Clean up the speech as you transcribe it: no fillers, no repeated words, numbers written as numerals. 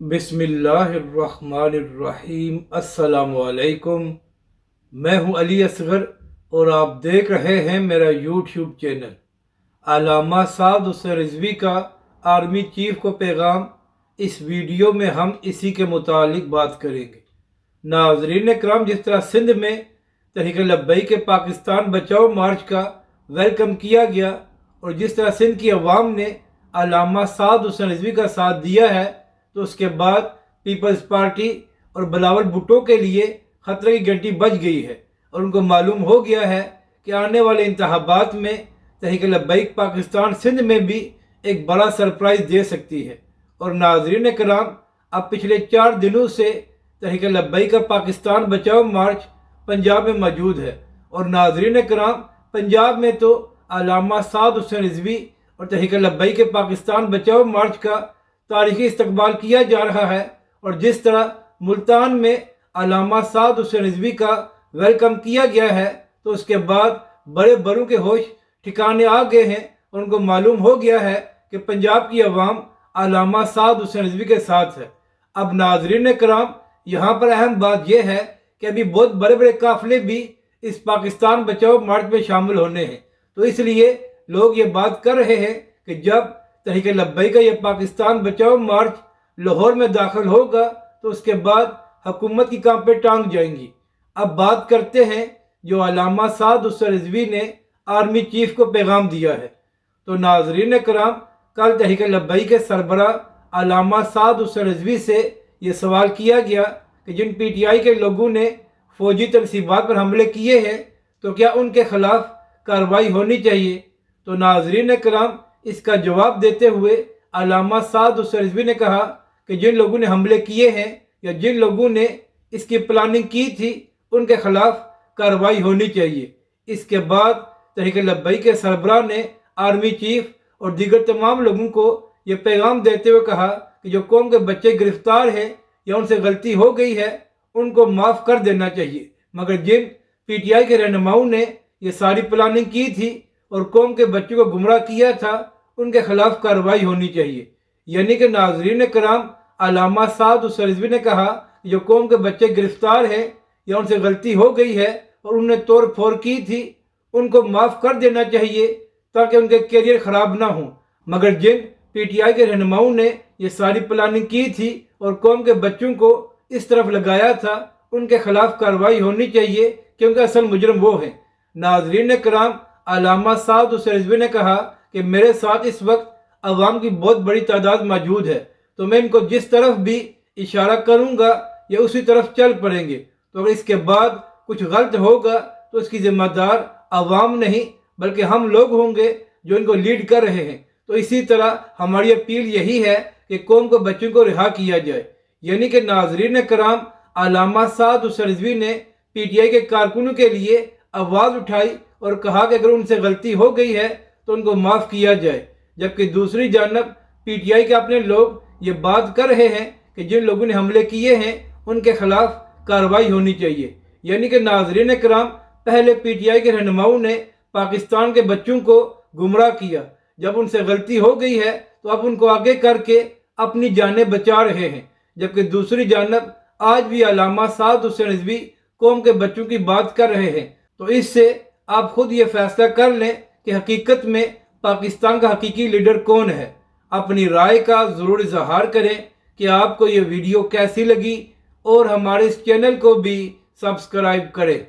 बिस्मिल्लाहिर्रहमानिर्रहीम। अस्सलाम वालेकुम। मैं हूं अली असगर और आप देख रहे हैं मेरा यूट्यूब चैनल। अल्लामा साद हुसैन रिजवी का आर्मी चीफ को पैगाम। इस वीडियो में हम इसी के मुतालिक बात करेंगे। नाज़रीन करम, जिस तरह सिंध में तहरीक लब्बैक के पाकिस्तान बचाओ मार्च का वेलकम किया गया और जिस तरह सिंध की अवाम ने अल्लामा साद हुसैन रिजवी का साथ दिया है, तो उसके बाद पीपल्स पार्टी और बिलावल भुट्टो के लिए खतरे की घंटी बज गई है और उनको मालूम हो गया है कि आने वाले इंतखाबात में तहरीक लब्बैक पाकिस्तान सिंध में भी एक बड़ा सरप्राइज़ दे सकती है। और नाज़रीन कराम, अब पिछले 4 दिनों से तहरीक लब्बैक का पाकिस्तान बचाओ मार्च पंजाब में मौजूद है। और नाज़रीन कराम, पंजाब में तो अल्लामा साद हुसैन रिजवी और तहरीक लब्बैक के पाकिस्तान बचाओ मार्च का तारीखी इस्तकबाल किया जा रहा है। और जिस तरह मुल्तान में अल्लामा साद हुसैन रिजवी का वेलकम किया गया है, तो उसके बाद बड़े बड़ों के होश ठिकाने आ गए हैं और उनको मालूम हो गया है कि पंजाब की अवाम अल्लामा साद हुसैन रिजवी के साथ है। अब नाजरीन कराम, यहाँ पर अहम बात यह है कि अभी बहुत बड़े बड़े काफिले भी इस पाकिस्तान बचाओ मार्च में शामिल होने हैं। तो इसलिए लोग ये बात कर रहे हैं कि जब तहरीक लब्बैक का यह पाकिस्तान बचाओ मार्च लाहौर में दाखिल होगा, तो उसके बाद हुकूमत की काम पे टांग जाएंगी। अब बात करते हैं जो अल्लामा साद हुसैन रिजवी ने आर्मी चीफ को पैगाम दिया है। तो नाजरीन कराम, कल तहरीक लब्बैक के सरबरा अल्लामा साद हुसैन रिजवी से ये सवाल किया गया कि जिन PTI के लोगों ने फौजी तनसीबात पर हमले किए हैं, तो क्या उनके खिलाफ कार्रवाई होनी चाहिए। तो नाजरीन कराम, इसका जवाब देते हुए अल्लामा साद हुसैन रिजवी ने कहा कि जिन लोगों ने हमले किए हैं या जिन लोगों ने इसकी प्लानिंग की थी, उनके खिलाफ कार्रवाई होनी चाहिए। इसके बाद तहरीक लब्बैक के सरबराह ने आर्मी चीफ और दीगर तमाम लोगों को ये पैगाम देते हुए कहा कि जो कौम के बच्चे गिरफ्तार हैं या उनसे गलती हो गई है, उनको माफ़ कर देना चाहिए। मगर जिन PTI के रहनुमाओं ने ये सारी प्लानिंग की थी और कौम के बच्चों को गुमराह किया था, उनके खिलाफ कार्रवाई होनी चाहिए। यानी कि नाजरीन कराम, अल्लामा साद हुसैन रिजवी ने कहा कि जो कौम के बच्चे गिरफ्तार हैं या उनसे गलती हो गई है और उन्होंने तोड़ फोड़ की थी, उनको माफ़ कर देना चाहिए ताकि उनके कैरियर ख़राब ना हो। मगर जिन PTI के रहनुमाओं ने ये सारी प्लानिंग की थी और कौम के बच्चों को इस तरफ लगाया था, उनके खिलाफ कार्रवाई होनी चाहिए, क्योंकि असल मुजरम वो हैं। नाजरीन कराम, अल्लामा साद हुसैन रिजवी ने कहा कि मेरे साथ इस वक्त अवाम की बहुत बड़ी तादाद मौजूद है, तो मैं इनको जिस तरफ भी इशारा करूंगा ये उसी तरफ चल पड़ेंगे। तो अगर इसके बाद कुछ गलत होगा तो इसकी जिम्मेदार अवाम नहीं बल्कि हम लोग होंगे जो इनको लीड कर रहे हैं। तो इसी तरह हमारी अपील यही है कि कौम को बच्चों को रिहा किया जाए। यानी कि नाजरीन कराम, अल्लामा साद हुसैन रिजवी ने PTI के कारकुनों के लिए आवाज़ उठाई और कहा कि अगर उनसे गलती हो गई है तो उनको माफ़ किया जाए। जबकि दूसरी जानब PTI के अपने लोग ये बात कर रहे हैं कि जिन लोगों ने हमले किए हैं उनके खिलाफ कार्रवाई होनी चाहिए। यानी कि नाजरीन कराम, पहले PTI के रहनुमाओं ने पाकिस्तान के बच्चों को गुमराह किया, जब उनसे गलती हो गई है तो अब उनको आगे करके अपनी जानें बचा रहे हैं। जबकि दूसरी जानब आज भी अल्लामा साद हुसैन रिजवी कौम के बच्चों की बात कर रहे हैं। तो इससे आप खुद ये फैसला कर लें कि हकीकत में पाकिस्तान का हकीकी लीडर कौन है। अपनी राय का ज़रूर इजहार करें कि आपको ये वीडियो कैसी लगी और हमारे इस चैनल को भी सब्सक्राइब करें।